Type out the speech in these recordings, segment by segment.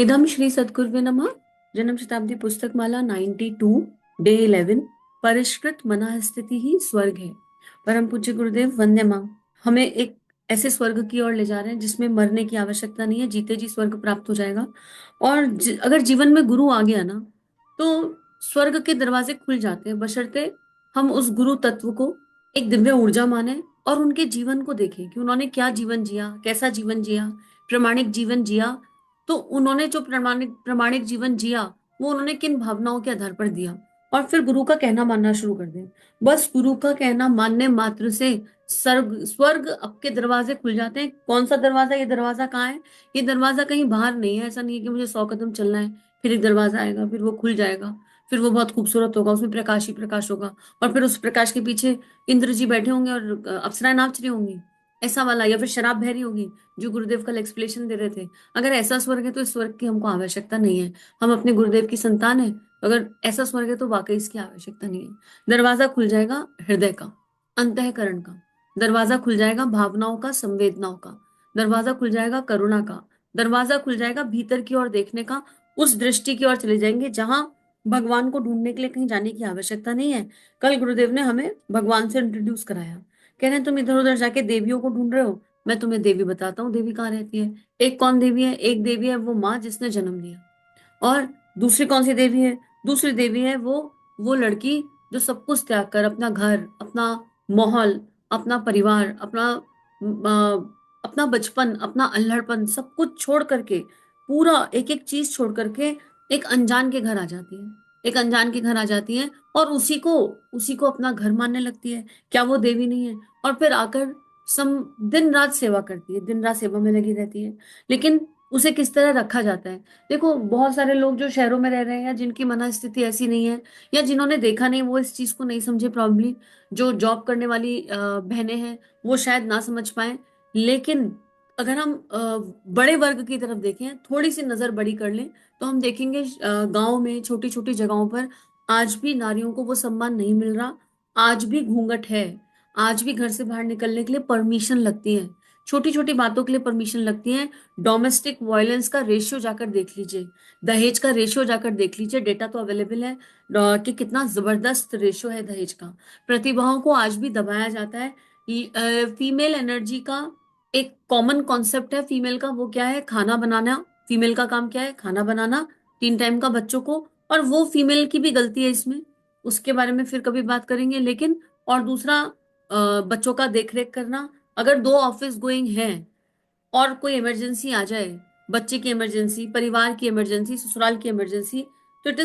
इदम श्री सद्गुरुवे नमः। जन्म शताब्दी पुस्तक माला 92 डे 11। परिष्कृत मना स्थिति ही स्वर्ग है। परम पूज्य गुरुदेव वंदे मां। हमें एक ऐसे स्वर्ग की ओर ले जा रहे हैं जिसमें मरने की आवश्यकता नहीं है, जीते जी स्वर्ग प्राप्त हो जाएगा। और अगर जीवन में गुरु आ गया ना, तो स्वर्ग के दरवाजे खुल जाते हैं, बशर्ते हम उस गुरु तत्व को एक दिव्य ऊर्जा माने और उनके जीवन को देखें कि उन्होंने क्या जीवन जिया, कैसा जीवन जिया, प्रमाणिक जीवन जिया। तो उन्होंने जो प्रमाणिक प्रमाणिक जीवन जिया, वो उन्होंने किन भावनाओं के आधार पर दिया, और फिर गुरु का कहना मानना शुरू कर दें। बस गुरु का कहना मानने मात्र से स्वर्ग स्वर्ग आपके दरवाजे खुल जाते हैं। कौन सा दरवाजा? ये दरवाजा कहाँ है? ये दरवाजा कहीं बाहर नहीं है। ऐसा नहीं है कि मुझे 100 कदम चलना है, फिर एक दरवाजा आएगा, फिर वो खुल जाएगा, फिर वो बहुत खूबसूरत होगा, उसमें प्रकाश ही प्रकाश होगा, और फिर उस प्रकाश के पीछे इंद्र जी बैठे होंगे और अप्सराएं नाच रही होंगी, ऐसा वाला। या फिर शराब बहरी होगी, जो गुरुदेव कल एक्सप्लेनेशन दे रहे थे। अगर ऐसा स्वर्ग है तो इस स्वर्ग की हमको आवश्यकता नहीं है। हम अपने गुरुदेव की संतान है। अगर ऐसा स्वर्ग है तो वाकई इसकी आवश्यकता नहीं है। दरवाजा खुल जाएगा हृदय का, अंतःकरण का। दरवाजा खुल जाएगा भावनाओं का, संवेदनाओं का। दरवाजा खुल जाएगा करुणा का। दरवाजा खुल जाएगा भीतर की ओर देखने का। उस दृष्टि की ओर चले जाएंगे जहां भगवान को ढूंढने के लिए कहीं जाने की आवश्यकता नहीं है। कल गुरुदेव ने हमें भगवान से इंट्रोड्यूस कराया। कह रहे हैं तुम इधर उधर जाके देवियों को ढूंढ रहे हो, मैं तुम्हें देवी बताता हूँ देवी कहाँ रहती है। एक कौन देवी है? एक देवी है वो माँ जिसने जन्म लिया। और दूसरी कौन सी देवी है? दूसरी देवी है वो लड़की जो सब कुछ त्याग कर, अपना घर, अपना माहौल, अपना परिवार, अपना बचपन, अपना अल्हड़पन, सब कुछ छोड़ करके, पूरा एक एक चीज छोड़ करके एक अनजान के घर आ जाती है। एक अनजान के घर आ जाती है और उसी को अपना घर मानने लगती है। क्या वो देवी नहीं है? और फिर आकर सम दिन रात सेवा करती है, दिन रात सेवा में लगी रहती है। लेकिन उसे किस तरह रखा जाता है? देखो, बहुत सारे लोग जो शहरों में रह रहे हैं या जिनकी मनस्थिति ऐसी नहीं है, या जिन्होंने देखा नहीं, वो इस चीज को नहीं समझे प्रॉब्ली। जो जॉब करने वाली बहनें हैं, वो शायद ना समझ पाए। लेकिन अगर हम बड़े वर्ग की तरफ देखें, थोड़ी सी नजर बड़ी कर लें, तो हम देखेंगे गांव में छोटी छोटी जगहों पर आज भी नारियों को वो सम्मान नहीं मिल रहा। आज भी घूंघट है। आज भी घर से बाहर निकलने के लिए परमिशन लगती है। छोटी छोटी बातों के लिए परमिशन लगती है। डोमेस्टिक वायलेंस का रेशियो जाकर देख लीजिए, दहेज का रेशियो जाकर देख लीजिए। डेटा तो अवेलेबल है कि कितना जबरदस्त रेशियो है दहेज का। प्रतिभाओं को आज भी दबाया जाता है। फीमेल एनर्जी का एक कॉमन कॉन्सेप्ट है फीमेल का, वो क्या है? खाना बनाना। फीमेल का काम क्या है? खाना बनाना, 3 टाइम का बच्चों को। और वो फीमेल की भी गलती है इसमें, उसके बारे में फिर कभी बात करेंगे। लेकिन और दूसरा, बच्चों का देख रेख करना। अगर 2 ऑफिस गोइंग हैं और कोई इमरजेंसी आ जाए, बच्चे की इमरजेंसी, परिवार की इमरजेंसी, ससुराल की इमरजेंसी, तो it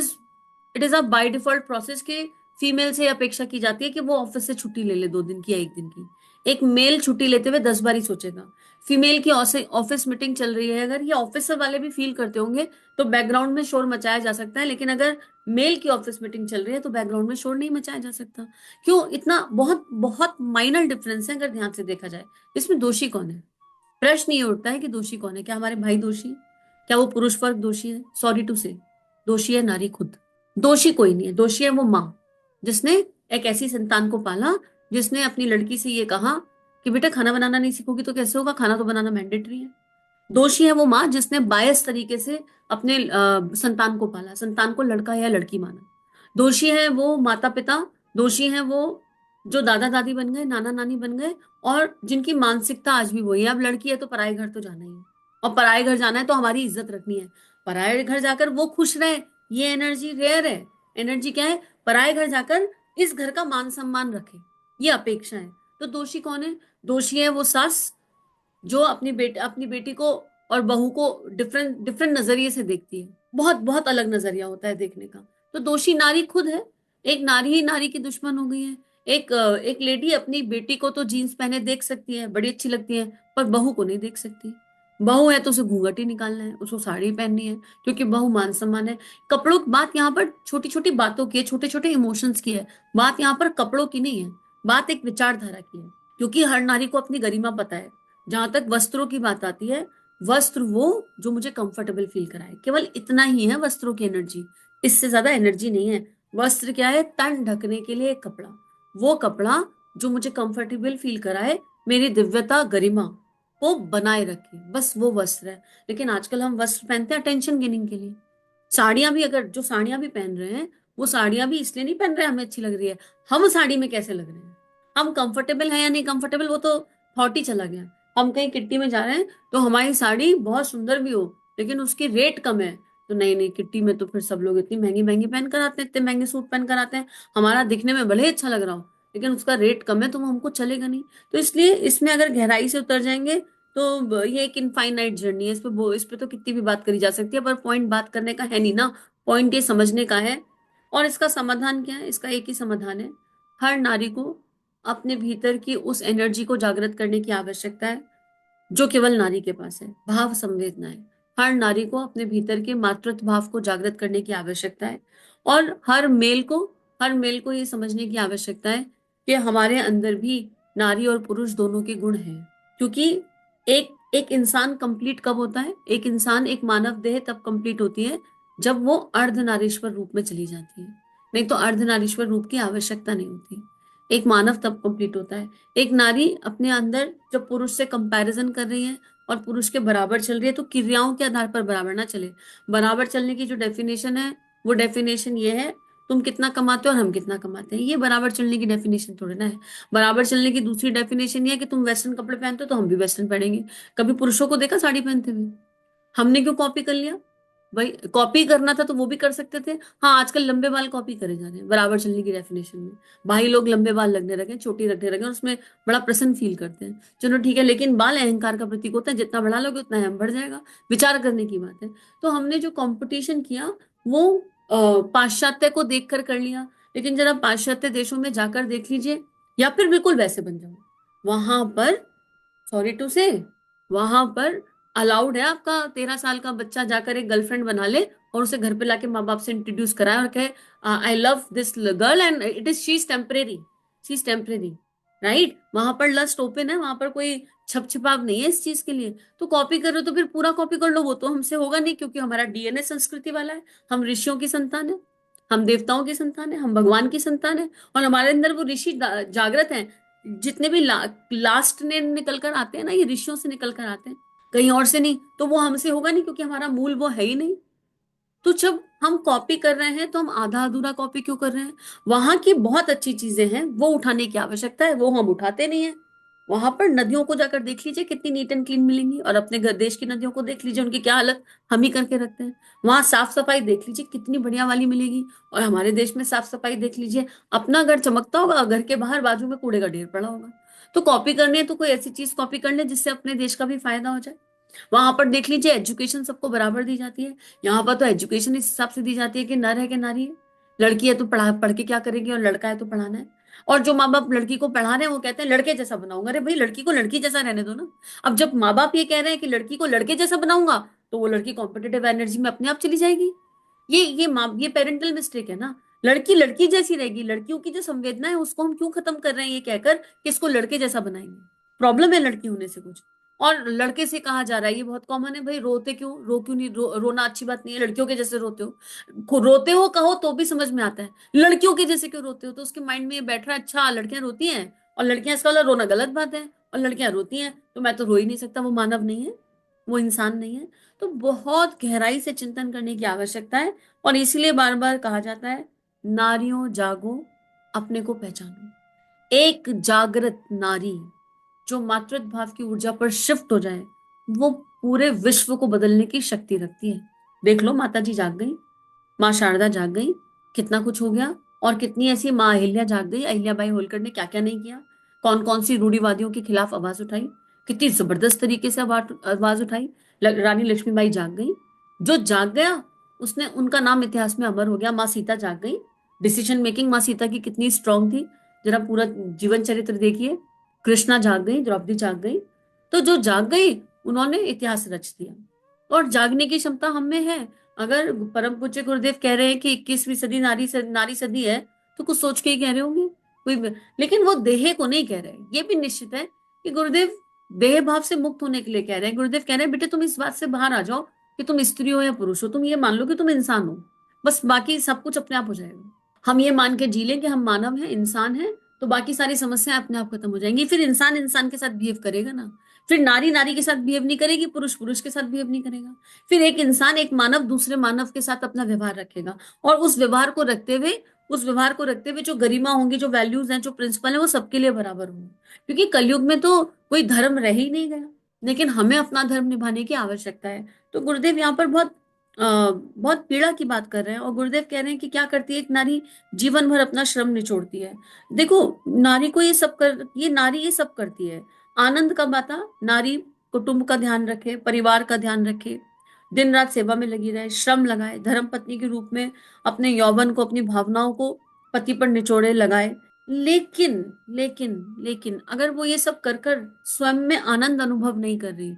is a by default process के फीमेल से अपेक्षा की जाती है कि वो ऑफिस से छुट्टी ले ले 2 दिन की या 1 दिन की। एक मेल छुट्टी लेते हुए 10 बार ही सोचेगा। फीमेल की ऑफिस मीटिंग चल रही है, अगर ये ऑफिसर वाले भी फील करते होंगे तो बैकग्राउंड में शोर मचाया जा सकता है। लेकिन अगर मेल की ऑफिस मीटिंग चल रही है तो बैकग्राउंड में शोर नहीं मचाया जा सकता। क्यों? इतना बहुत बहुत माइनर डिफरेंस है अगर ध्यान से देखा जाए। इसमें दोषी कौन है? प्रश्न ये उठता है कि दोषी कौन है? क्या हमारे भाई दोषी है? क्या वो पुरुष वर्ग दोषी है? सॉरी टू से, दोषी है नारी खुद। दोषी कोई नहीं है, दोषी है वो माँ, जिसने एक ऐसी संतान को पाला, जिसने अपनी लड़की से ये कहा कि बेटा खाना बनाना नहीं सीखोगी तो कैसे होगा, खाना तो बनाना मैंडेटरी है। दोषी है वो माँ जिसने बायस तरीके से अपने संतान को पाला, संतान को लड़का या लड़की माना। दोषी है वो माता पिता। दोषी है वो जो दादा दादी बन गए, नाना नानी बन गए, और जिनकी मानसिकता आज भी वही है, अब लड़की है तो पराए घर तो जाना ही है, और पराए घर जाना है तो हमारी इज्जत रखनी है। पराए घर जाकर वो खुश रहे, ये एनर्जी रेयर है। एनर्जी क्या है? पराए घर जाकर इस घर का मान सम्मान रखे, ये अपेक्षा है। तो दोषी कौन है? दोषी है वो सास जो अपनी बेटी को और बहू को डिफरेंट डिफरेंट नजरिए से देखती है। बहुत बहुत अलग नजरिया होता है देखने का। तो दोषी नारी खुद है। एक नारी ही नारी की दुश्मन हो गई है। एक लेडी अपनी बेटी को तो जीन्स पहने देख सकती है, बड़ी अच्छी लगती है, पर बहू को नहीं देख सकती। बहू है तो उसे घूंघट ही निकालना है, उसको साड़ी पहननी है, क्योंकि बहू मान सम्मान है। कपड़ों की बात यहाँ पर छोटी छोटी बातों की है, छोटे छोटे इमोशंस की है। बात यहाँ पर कपड़ों की नहीं है, बात एक विचारधारा की है। क्योंकि हर नारी को अपनी गरिमा पता है। जहां तक वस्त्रों की बात आती है, वस्त्र वो जो मुझे कंफर्टेबल फील कराए, केवल इतना ही है वस्त्रों की एनर्जी। इससे ज्यादा एनर्जी नहीं है। वस्त्र क्या है? तन ढकने के लिए एक कपड़ा। वो कपड़ा जो मुझे कंफर्टेबल फील कराए, मेरी दिव्यता, गरिमा, वो बनाए रखे, बस वो वस्त्र है। लेकिन आजकल हम वस्त्र पहनते हैं अटेंशन गेनिंग के लिए। साड़ियां भी, अगर जो साड़ियां भी पहन रहे हैं, वो साड़ियां भी इसलिए नहीं पहन रहे हैं हमें अच्छी लग रही है, हम साड़ी में कैसे लग रहे हैं, हम कंफर्टेबल है या नहीं कंफर्टेबल, वो तो थॉट ही चला गया। हम कहीं किट्टी में जा रहे हैं तो हमारी साड़ी बहुत सुंदर भी हो, लेकिन उसकी रेट कम है, तो नहीं नहीं, किट्टी में तो फिर सब लोग इतनी महंगी महंगी पहन कर आते हैं, इतने महंगे सूट पहन कर आते हैं, हमारा दिखने में भले ही अच्छा लग रहा हो, लेकिन उसका रेट कम है तो वो हमको चलेगा नहीं। तो इसलिए इसमें अगर गहराई से उतर जाएंगे तो ये एक इनफाइनाइट जर्नी है, इस पे तो कितनी भी बात करी जा सकती है, पर पॉइंट बात करने का है नहीं ना, पॉइंट ये समझने का है। और इसका समाधान क्या है? इसका एक ही समाधान है, हर नारी को अपने भीतर की उस एनर्जी को जागृत करने की आवश्यकता है जो केवल नारी के पास है, भाव संवेदनाएं। हर नारी को अपने भीतर के मातृत्व भाव को जागृत करने की आवश्यकता है। और हर मेल को ये समझने की आवश्यकता है कि हमारे अंदर भी नारी और पुरुष दोनों के गुण हैं। क्योंकि एक एक इंसान कंप्लीट कब होता है, एक इंसान, एक मानव देह तब कंप्लीट होती है जब वो अर्धनारीश्वर रूप में चली जाती है, नहीं तो अर्धनारीश्वर रूप की आवश्यकता नहीं होती। एक मानव तब कंप्लीट होता है। एक नारी अपने अंदर जब पुरुष से कंपैरिजन कर रही है और पुरुष के बराबर चल रही है, तो क्रियाओं के आधार पर बराबर ना चले। बराबर चलने की जो डेफिनेशन है, वो डेफिनेशन ये है, तुम कितना कमाते हो और हम कितना कमाते हैं, ये बराबर चलने की डेफिनेशन थोड़ी ना है। बराबर चलने की दूसरी डेफिनेशन ये है कि तुम वेस्टर्न कपड़े पहनते हो तो हम भी वेस्टर्न पहनेंगे। कभी पुरुषों को देखा साड़ी पहनते हुए? हमने क्यों कॉपी कर लिया? भाई कॉपी करना था तो वो भी कर सकते थे। हाँ, आजकल लंबे बाल कॉपी करे जा रहे हैं बराबर चलने की डेफिनेशन में। भाई लोग लंबे बाल लगने लगे, चोटी रखने लगे और उसमें बड़ा प्रसन्न फील करते हैं। चलो ठीक है, लेकिन बाल अहंकार का प्रतीक होता है, जितना बढ़ा लोगे उतना अहम बढ़ जाएगा। विचार करने की बात है। तो हमने जो कंपटीशन किया वो पाश्चात्य को देखकर कर लिया। लेकिन जरा पाश्चात्य देशों में जाकर देख लीजिए, या फिर बिल्कुल वैसे बन जाओ, वहां पर, सॉरी टू से, वहां पर अलाउड है आपका 13 साल का बच्चा जाकर एक गर्लफ्रेंड बना ले और उसे घर पे लाके माँ बाप से इंट्रोड्यूस कराए और कहे I love this girl and it is she is temporary. Right, वहां पर लस्ट ओपन है, वहां पर कोई छप छिपाव नहीं है इस चीज के लिए। तो कॉपी कर रहे हो तो फिर पूरा कॉपी कर लो, वो तो हमसे होगा नहीं, क्योंकि हमारा डीएनए संस्कृति वाला है। हम ऋषियों की संतान है, हम देवताओं की संतान है, हम भगवान की संतान है, और हमारे अंदर वो ऋषि जागृत हैं। जितने भी लास्ट ने निकल कर आते हैं ना, ये ऋषियों से निकल कर आते हैं, कहीं और से नहीं। तो वो हमसे होगा नहीं, क्योंकि हमारा मूल वो है ही नहीं। तो जब हम कॉपी कर रहे हैं तो हम आधा अधूरा कॉपी क्यों कर रहे हैं? वहां की बहुत अच्छी चीजें हैं, वो उठाने की आवश्यकता है, वो हम उठाते नहीं है। वहां पर नदियों को जाकर देख लीजिए कितनी नीट एंड क्लीन मिलेंगी, और अपने देश की नदियों को देख लीजिए उनकी क्या हालत हम ही करके रखते हैं। वहां साफ सफाई देख लीजिए कितनी बढ़िया वाली मिलेगी, और हमारे देश में साफ सफाई देख लीजिए, अपना घर चमकता होगा, घर के बाहर बाजू में कूड़े का ढेर पड़ा होगा। तो कॉपी करनी है तो कोई ऐसी चीज कॉपी कर ले जिससे अपने देश का भी फायदा हो जाए। वहां पर देख लीजिए एजुकेशन सबको बराबर दी जाती है। यहाँ पर तो एजुकेशन इस हिसाब से दी जाती है कि नर है कि नारी है। लड़की है तो पढ़ के क्या करेगी, और लड़का है तो पढ़ाना है। और जो माँ बाप लड़की को पढ़ा रहे हैं वो कहते हैं लड़के जैसा बनाऊंगा। अरे भाई, लड़की को लड़की जैसा रहने दो ना। अब जब माँ बाप ये कह रहे हैं कि लड़की को लड़के जैसा बनाऊंगा, तो वो लड़की कॉम्पिटेटिव एनर्जी में अपने आप चली जाएगी। ये पेरेंटल मिस्टेक है ना। लड़की लड़की जैसी रहेगी, लड़कियों की जो संवेदना है उसको हम क्यों खत्म कर रहे हैं ये कहकर कि इसको लड़के जैसा बनाएंगे। प्रॉब्लम है लड़की होने से कुछ, और लड़के से कहा जा रहा है, ये बहुत कॉमन है, भाई रोते क्यों, रो क्यों नहीं, रोना अच्छी बात नहीं है, लड़कियों के जैसे रोते हो, रोते हो कहो तो भी समझ में आता है, लड़कियों के जैसे क्यों रोते हो, तो उसके माइंड में ये बैठ रहा है अच्छा लड़कियां रोती हैं, और लड़कियां, इसका मतलब रोना गलत बात है, और लड़कियां रोती हैं तो मैं तो रो ही नहीं सकता, वो मानव नहीं है, वो इंसान नहीं है। तो बहुत गहराई से चिंतन करने की आवश्यकता है, और इसीलिए बार बार कहा जाता है, नारियों जागो, अपने को पहचानो। एक जागृत नारी जो मातृत्व भाव की ऊर्जा पर शिफ्ट हो जाए, वो पूरे विश्व को बदलने की शक्ति रखती है। देख लो, माता जी जाग गई, माँ शारदा जाग गई, कितना कुछ हो गया। और कितनी ऐसी, माँ अहिल्या जाग गई, अहिल्याबाई होलकर ने क्या क्या नहीं किया, कौन कौन सी रूढ़िवादियों के खिलाफ आवाज उठाई, कितनी जबरदस्त तरीके से आवाज उठाई। रानी लक्ष्मीबाई जाग गई, जो जाग गया उसने, उनका नाम इतिहास में अमर हो गया। माँ सीता जाग गई, डिसीजन मेकिंग माँ सीता की कितनी स्ट्रांग थी, जरा पूरा जीवन चरित्र देखिए। कृष्णा जाग गई, द्रौपदी जाग गई। तो जो जाग गई उन्होंने इतिहास रच दिया, और जागने की क्षमता हम में है। अगर परम पूज्य गुरुदेव कह रहे हैं कि 21वीं सदी नारी सदी है, तो कुछ सोच के ही कह रहे होंगे लेकिन वो देह को नहीं कह रहे। ये भी निश्चित है कि गुरुदेव देह भाव से मुक्त होने के लिए कह रहे हैं। गुरुदेव कह रहे हैं बेटे तुम इस बात से बाहर आ जाओ कि तुम स्त्री हो या पुरुष हो, तुम ये मान लो कि तुम इंसान हो, बस बाकी सब कुछ अपने आप हो जाएगा। हम ये मान के जी लें कि हम मानव हैं, इंसान हैं, तो बाकी सारी समस्याएं अपने आप खत्म हो जाएंगी। फिर इंसान इंसान के साथ बिहेव करेगा ना, फिर नारी नारी के साथ बिहेव नहीं करेगी, पुरुष पुरुष के साथ बिहेव नहीं करेगा। फिर एक इंसान, एक मानव दूसरे मानव के साथ अपना व्यवहार रखेगा, और उस व्यवहार को रखते हुए जो गरिमा होंगी, जो वैल्यूज हैं, जो प्रिंसिपल है, वो सबके लिए बराबर होंगे। क्योंकि कलयुग में तो कोई धर्म रह ही नहीं गया, लेकिन हमें अपना धर्म निभाने की आवश्यकता है। तो गुरुदेव यहाँ पर बहुत पीड़ा की बात कर रहे हैं, और गुरुदेव कह रहे हैं कि क्या करती है एक नारी, जीवन भर अपना श्रम निचोड़ती है। देखो, नारी को ये नारी ये सब करती है। आनंद कब आता? नारी कुटुंब का ध्यान रखे, परिवार का ध्यान रखे, दिन रात सेवा में लगी रहे, श्रम लगाए, धर्म पत्नी के रूप में अपने यौवन को, अपनी भावनाओं को पति पर निचोड़े, लगाए। लेकिन लेकिन लेकिन अगर वो ये सब कर कर स्वयं में आनंद अनुभव नहीं कर रही,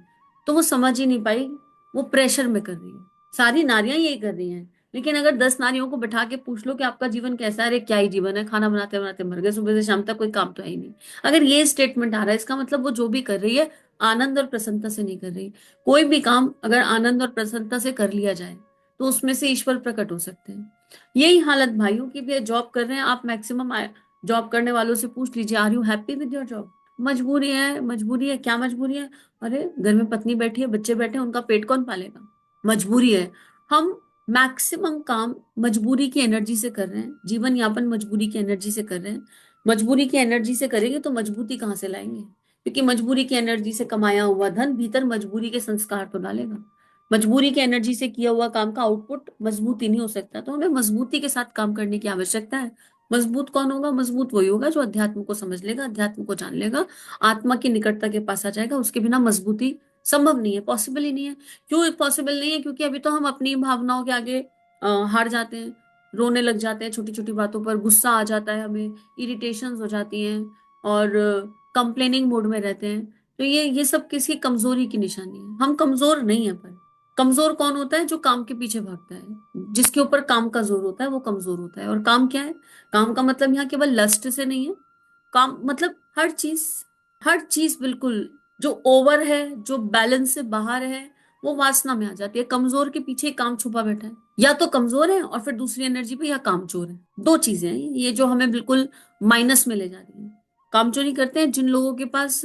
तो वो समझ ही नहीं पाई, वो प्रेशर में कर रही है। सारी नारियां यही कर रही हैं। लेकिन अगर 10 नारियों को बैठा के पूछ लो कि आपका जीवन कैसा है, अरे क्या ही जीवन है, खाना बनाते बनाते मर गए, सुबह से शाम तक कोई काम तो है ही नहीं। अगर ये स्टेटमेंट आ रहा है, इसका मतलब वो जो भी कर रही है आनंद और प्रसन्नता से नहीं कर रही। कोई भी काम अगर आनंद और प्रसन्नता से कर लिया जाए, तो उसमें से ईश्वर प्रकट हो सकते हैं। यही हालत भाइयों की भी है। जॉब कर रहे हैं आप, मैक्सिमम जॉब करने वालों से पूछ लीजिए, are you happy with your job? मजबूरी है, मजबूरी है, क्या मजबूरी है? अरे घर में पत्नी बैठी है, बच्चे बैठे हैं, उनका पेट कौन पालेगा? मजबूरी है। हम मैक्सिमम काम मजबूरी की एनर्जी से कर रहे हैं, जीवन यापन मजबूरी की एनर्जी से कर रहे हैं। मजबूरी की एनर्जी से करेंगे तो मजबूती कहाँ से लाएंगे? क्योंकि मजबूरी की एनर्जी से कमाया हुआ धन भीतर मजबूरी के संस्कार तो डालेगा। मजबूरी की एनर्जी से किया हुआ काम का आउटपुट मजबूत ही नहीं हो सकता। तो हमें मजबूती के साथ काम करने की आवश्यकता है। मजबूत कौन होगा? मजबूत वही होगा जो अध्यात्म को समझ लेगा, अध्यात्म को जान लेगा, आत्मा की निकटता के पास आ जाएगा। उसके बिना मजबूती संभव नहीं है, पॉसिबल ही नहीं है। क्यों पॉसिबल नहीं है? क्योंकि अभी तो हम अपनी भावनाओं के आगे हार जाते हैं, रोने लग जाते हैं, छोटी छोटी बातों पर गुस्सा आ जाता है, हमें इरिटेशन हो जाती हैं, और कंप्लेनिंग मोड में रहते हैं। तो ये सब किसी कमजोरी की निशानी है। हम कमजोर नहीं है, पर कमजोर कौन होता है? जो काम के पीछे भागता है, जिसके ऊपर काम का जोर होता है, वो कमजोर होता है। और काम क्या है? काम का मतलब यहाँ केवल लस्ट से नहीं है। काम मतलब हर चीज, हर चीज बिल्कुल जो ओवर है, जो बैलेंस से बाहर है, वो वासना में आ जाती है। कमजोर के पीछे काम छुपा बैठा है। या तो कमजोर है और फिर दूसरी एनर्जी पे, या कामचोर है। दो चीजें हैं ये जो हमें बिल्कुल माइनस में ले जा रही है। कामचोरी करते हैं जिन लोगों के पास,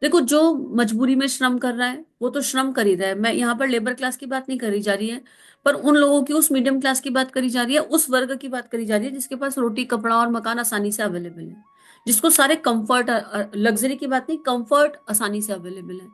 देखो, जो मजबूरी में श्रम कर रहा है वो तो श्रम कर ही रहा है। मैं यहाँ पर लेबर क्लास की बात नहीं करी जा रही है, पर उन लोगों की, उस मीडियम क्लास की बात करी जा रही है, उस वर्ग की बात करी जा रही है जिसके पास रोटी कपड़ा और मकान आसानी से अवेलेबल है, जिसको सारे कंफर्ट, लग्जरी की बात नहीं, कंफर्ट आसानी से अवेलेबल है।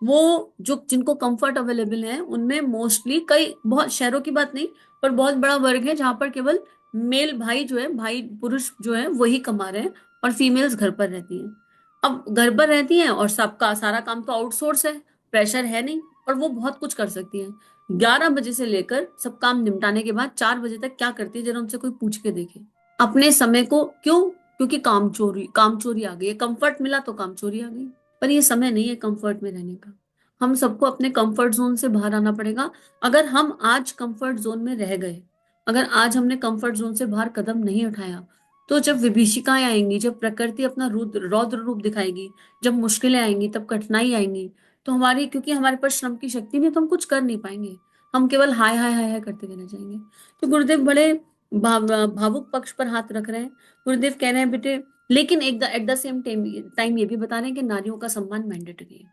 वो जो जिनको कंफर्ट अवेलेबल है उनमें मोस्टली, कई बहुत शहरों की बात नहीं, पर बहुत बड़ा वर्ग है जहां पर केवल मेल भाई जो है, भाई पुरुष जो है वही कमा रहे हैं, और फीमेल्स घर पर रहती हैं। अब घर पर रहती हैं और सबका सारा काम तो आउटसोर्स है, प्रेशर है नहीं, और वो बहुत कुछ कर सकती हैं। 11 बजे से लेकर सब काम निपटाने के बाद 4 बजे तक क्या करती है, जरा उनसे कोई पूछ के देखे। अपने समय को क्यों? क्योंकि काम चोरी आ गई है। कंफर्ट मिला तो काम चोरी आ गई। पर ये समय नहीं है कंफर्ट में रहने का। हम सबको अपने कंफर्ट जोन से बाहर आना पड़ेगा। अगर हम आज कंफर्ट जोन में रह गए, अगर आज हमने कंफर्ट जोन से बाहर कदम नहीं उठाया, तो जब विभीषिकाएं आएंगी, जब प्रकृति अपना रुद्र रौद्र रूप दिखाएगी, जब मुश्किलें आएंगी, तब कठिनाई आएंगी, तो हमारी, क्योंकि हमारे पास श्रम की शक्ति नहीं, तो हम कुछ कर नहीं पाएंगे। हम केवल हाय हाय हाय हाय करते रह जाएंगे। तो गुरुदेव बड़े भावुक पक्ष पर हाथ रख रहे हैं। गुरुदेव कह रहे हैं बेटे, लेकिन एट द सेम टाइम ये भी बता रहे हैं कि नारियों का सम्मान मैंडेटरी है।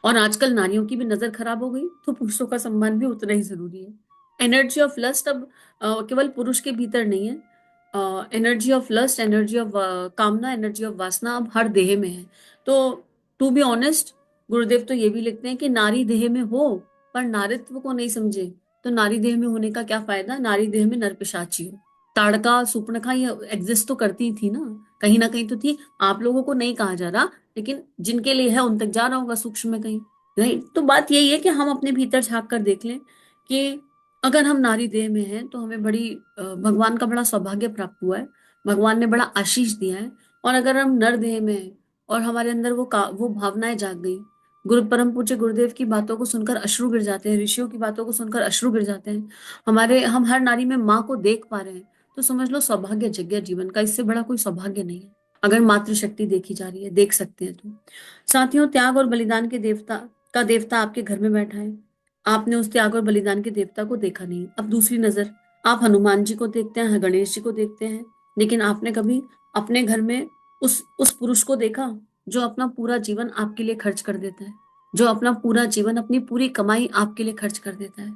और आजकल नारियों की भी नजर खराब हो गई, तो पुरुषों का सम्मान भी उतना ही जरूरी है। एनर्जी ऑफ लस्ट अब केवल पुरुष के भीतर नहीं है। Energy of lust, energy of कामना, एनर्जी ऑफ वासना अब हर देह में है। तो टू बी ऑनेस्ट, गुरुदेव तो ये भी लिखते हैं कि नारी देह में हो पर नारित्व को नहीं समझे, तो नारी देह में होने का क्या फायदा? नारी देह में नरपिशाची हो। ताड़का सुपर्णखा ये एग्जिस्ट तो करती ही थी ना कहीं तो थी। आप लोगों को नहीं कहा जा रहा, लेकिन जिनके लिए है उन तक जा रहा होगा सूक्ष्म में कहीं। राइट? तो बात यही है कि हम अपने भीतर झांक कर देख लें कि अगर हम नारी देह में हैं तो हमें भगवान का बड़ा सौभाग्य प्राप्त हुआ है। भगवान ने बड़ा आशीष दिया है। और अगर हम नर देह में हैं और हमारे अंदर वो भावनाएं जाग गई, गुरु परम पूज्य गुरुदेव की बातों को सुनकर अश्रु गिर जाते हैं, ऋषियों की बातों को सुनकर अश्रु गिर जाते हैं, हम हर नारी में माँ को देख पा रहे हैं, तो समझ लो सौभाग्य जग गया जीवन का। इससे बड़ा कोई सौभाग्य नहीं है। अगर मातृशक्ति देखी जा रही है, देख सकते हैं तो। साथियों, त्याग और बलिदान के देवता आपके घर में बैठा है। आपने उस त्याग और बलिदान के देवता को देखा नहीं। अब दूसरी नजर, आप हनुमान जी को देखते हैं, गणेश जी को देखते हैं, लेकिन आपने कभी अपने घर में उस पुरुष को देखा? जो अपना पूरा जीवन आपके लिए खर्च कर देता है, जो अपना पूरा जीवन, अपनी पूरी कमाई आपके लिए खर्च कर देता है।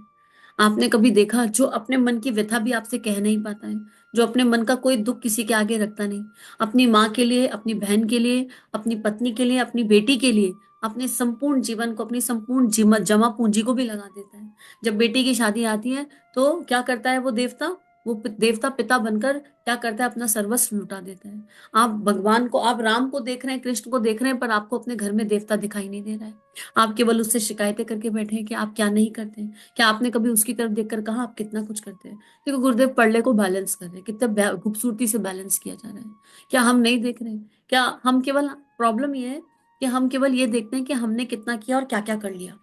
आपने कभी देखा जो अपने मन की व्यथा भी आपसे कह नहीं पाता है, जो अपने मन का कोई दुख किसी के आगे रखता नहीं, अपनी माँ के लिए, अपनी बहन के लिए, अपनी पत्नी के लिए, अपनी बेटी के लिए अपने संपूर्ण जीवन को, अपनी संपूर्ण जमा पूंजी को भी लगा देता है। जब बेटी की शादी आती है तो क्या करता है वो देवता, देवता पिता बनकर क्या करता है, अपना सर्वस्व लुटा देता है। आप भगवान को, आप राम को देख रहे हैं, कृष्ण को देख रहे हैं, पर आपको अपने घर में देवता दिखाई नहीं दे रहा है। आप केवल उससे शिकायतें करके बैठे हैं कि आप क्या नहीं करते हैं। क्या आपने कभी उसकी तरफ देखकर कहा आप कितना कुछ करते हैं? देखो गुरुदेव पर्ले को बैलेंस कर रहे हैं, कितना खूबसूरती से बैलेंस किया जा रहा है। क्या हम नहीं देख रहे हैं? क्या हम केवल, प्रॉब्लम ये है कि हम केवल ये देखते हैं कि हमने कितना किया और क्या क्या कर लिया।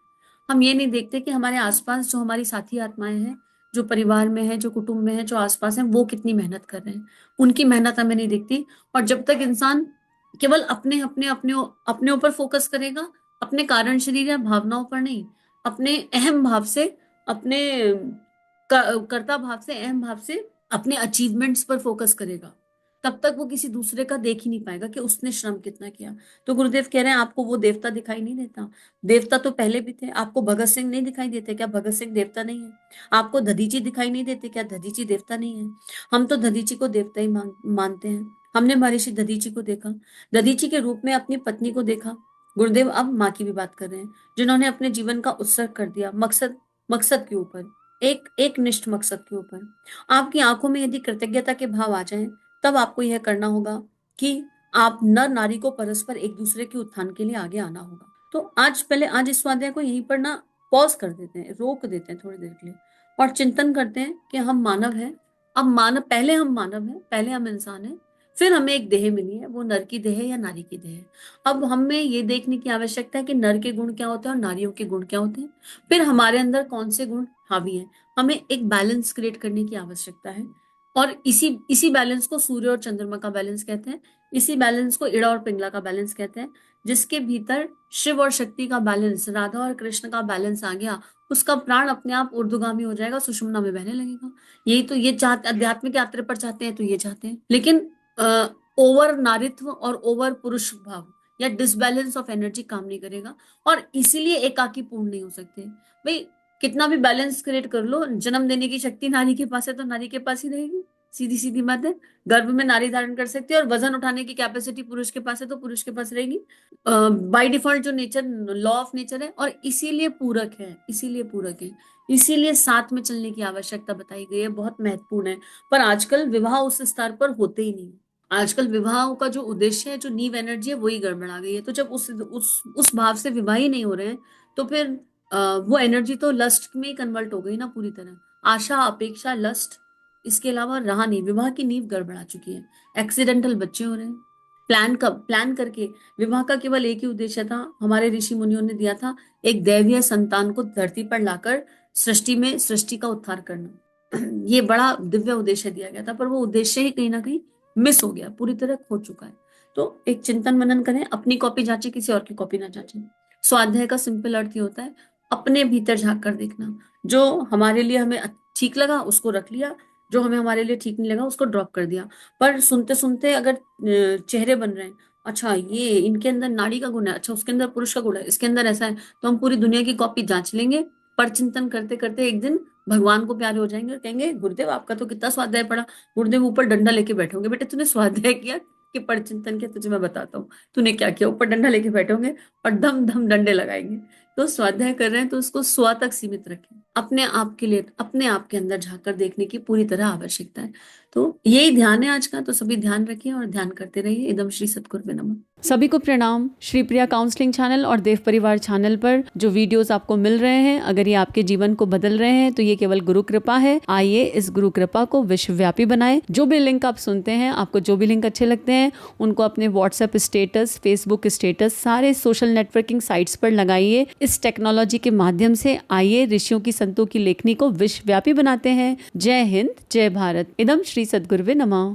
हम ये नहीं देखते कि हमारे आसपास जो हमारी साथी आत्माएं हैं, जो परिवार में है, जो कुटुंब में है, जो आसपास है, वो कितनी मेहनत कर रहे हैं। उनकी मेहनत हमें नहीं दिखती। और जब तक इंसान केवल अपने अपने अपने अपने ऊपर फोकस करेगा, अपने कारण शरीर या भावनाओं पर नहीं, अपने अहम भाव से, अपने कर्ता भाव से, अहम भाव से, अपने अचीवमेंट्स पर फोकस करेगा, तब तक वो किसी दूसरे का देख ही नहीं पाएगा कि उसने श्रम कितना किया। तो गुरुदेव कह रहे हैं आपको वो देवता दिखाई नहीं देता। देवता तो पहले भी थे। आपको भगत सिंह नहीं दिखाई देते? क्या भगत सिंह देवता नहीं है? आपको दधीची दिखाई नहीं देते? क्या दधीची देवता नहीं है? हम तो दधीची को देवता ही मानते हैं। हमने महर्षि दधीची को देखा, दधीची के रूप में अपनी पत्नी को देखा। गुरुदेव अब माँ की भी बात कर रहे हैं, जिन्होंने अपने जीवन का उत्सर्ग कर दिया मकसद, मकसद के ऊपर, एक एक निष्ठ मकसद के ऊपर। आपकी आंखों में यदि कृतज्ञता के भाव आ जाएं, तब आपको यह करना होगा कि आप नर नारी को परस्पर एक दूसरे के उत्थान के लिए आगे आना होगा। तो आज, पहले आज इस स्वाध्याय को यहीं पर ना पॉज कर देते हैं, रोक देते हैं थोड़ी देर के लिए, और चिंतन करते हैं कि हम मानव हैं। अब मानव, पहले हम मानव हैं, पहले हम इंसान हैं, फिर हमें एक देह मिली है, वो नर की देह है या नारी की देह है। अब हमें ये देखने की आवश्यकता है कि नर के गुण क्या होते हैं और नारियों के गुण क्या होते हैं, फिर हमारे अंदर कौन से गुण हावी हैं। हमें एक बैलेंस क्रिएट करने की आवश्यकता है, और इसी इसी बैलेंस को सूर्य और चंद्रमा का बैलेंस कहते हैं। इसी बैलेंस को इड़ा और पिंगला का बैलेंस कहते हैं। जिसके भीतर शिव और शक्ति का बैलेंस, राधा और कृष्ण का बैलेंस आ गया, उसका प्राण अपने आप ऊर्ध्वगामी हो जाएगा, सुषुम्ना में बहने लगेगा। यही तो ये चाहते, आध्यात्मिक यात्रा पर चाहते हैं तो ये चाहते हैं। लेकिन ओवर नारित्व और ओवर पुरुष भाव या डिसबैलेंस ऑफ एनर्जी काम नहीं करेगा, और इसीलिए एकाकी पूर्ण नहीं हो सकते। भाई कितना भी बैलेंस क्रिएट कर लो, जन्म देने की शक्ति नारी के पास है तो नारी के पास ही रहेगी, सीधी सीधी बात है। गर्भ में नारी धारण कर सकती है, और वजन उठाने की कैपेसिटी पुरुष के पास है तो पुरुष के पास रहेगी। बाय डिफॉल्ट जो नेचर, लॉ ऑफ नेचर है, और इसीलिए पूरक है, इसीलिए पूरक है, इसीलिए साथ में चलने की आवश्यकता बताई गई है, बहुत महत्वपूर्ण है। पर आजकल विवाह उस स्तर पर होते ही नहीं। आजकल विवाह का जो उद्देश्य है, जो नीव एनर्जी है, वही गड़बड़ा गई है। तो जब उस भाव से विवाह ही नहीं हो रहे हैं, तो फिर वो एनर्जी तो लस्ट में ही कन्वर्ट हो गई ना पूरी तरह। आशा, अपेक्षा, लस्ट, इसके अलावा रहा नहीं। विवाह की नींव गड़बड़ा चुकी है। एक्सीडेंटल बच्चे हो रहे हैं। प्लान करके विवाह का केवल एक ही उद्देश्य था, हमारे ऋषि मुनियों ने दिया था, एक दैवीय संतान को धरती पर लाकर सृष्टि का उद्धार करना। ये बड़ा दिव्य उद्देश्य दिया गया था, पर वो उद्देश्य ही कहीं ना कहीं मिस हो गया, पूरी तरह खो चुका है। तो एक चिंतन मनन करें, अपनी कॉपी जांचे, किसी और की कॉपी ना जांचे। स्वाध्याय का सिंपल अर्थ ये होता है, अपने भीतर झांक कर देखना। जो हमारे लिए हमें ठीक लगा उसको रख लिया, जो हमें हमारे लिए ठीक नहीं लगा उसको ड्रॉप कर दिया। पर सुनते सुनते अगर चेहरे बन रहे हैं, अच्छा ये इनके अंदर नारी का गुण है, अच्छा उसके अंदर पुरुष का गुण है, इसके अंदर ऐसा है, तो हम पूरी दुनिया की कॉपी जांच लेंगे। पर चिंतन करते करते एक दिन भगवान को प्यारे हो जाएंगे और कहेंगे गुरुदेव आपका तो कितना स्वाध्याय पड़ा। गुरुदेव ऊपर डंडा लेके बैठे होंगे, बेटे तूने स्वाध्याय किया कि पर चिंतन किया, तुझे मैं बताता हूँ तूने क्या किया। ऊपर डंडा लेके बैठे होंगे और धम धम डंडे लगाएंगे। तो स्वाध्याय कर रहे हैं तो उसको स्व तक सीमित रखें। अपने आप के लिए, अपने आप के अंदर झांक कर देखने की पूरी तरह आवश्यकता है। तो यही ध्यान है आज का, तो सभी ध्यान रखिए और ध्यान करते रहिए। इदम श्री सद्गुरुवे नमः। सभी को प्रणाम। श्री प्रिया काउंसलिंग चैनल और देव परिवार चैनल पर जो वीडियोस आपको मिल रहे हैं, अगर ये आपके जीवन को बदल रहे हैं तो ये केवल गुरु कृपा है। आइए इस गुरु कृपा को विश्वव्यापी बनाएं। जो भी लिंक आप सुनते हैं, आपको जो भी लिंक अच्छे लगते हैं, उनको अपने व्हाट्सएप स्टेटस, फेसबुक स्टेटस, सारे सोशल नेटवर्किंग साइट्स पर लगाइए। इस टेक्नोलॉजी के माध्यम से आइए ऋषियों की, संतों की लेखनी को विश्वव्यापी बनाते हैं। जय हिंद, जय भारत। इदम श्री सद्गुरुवे नमः।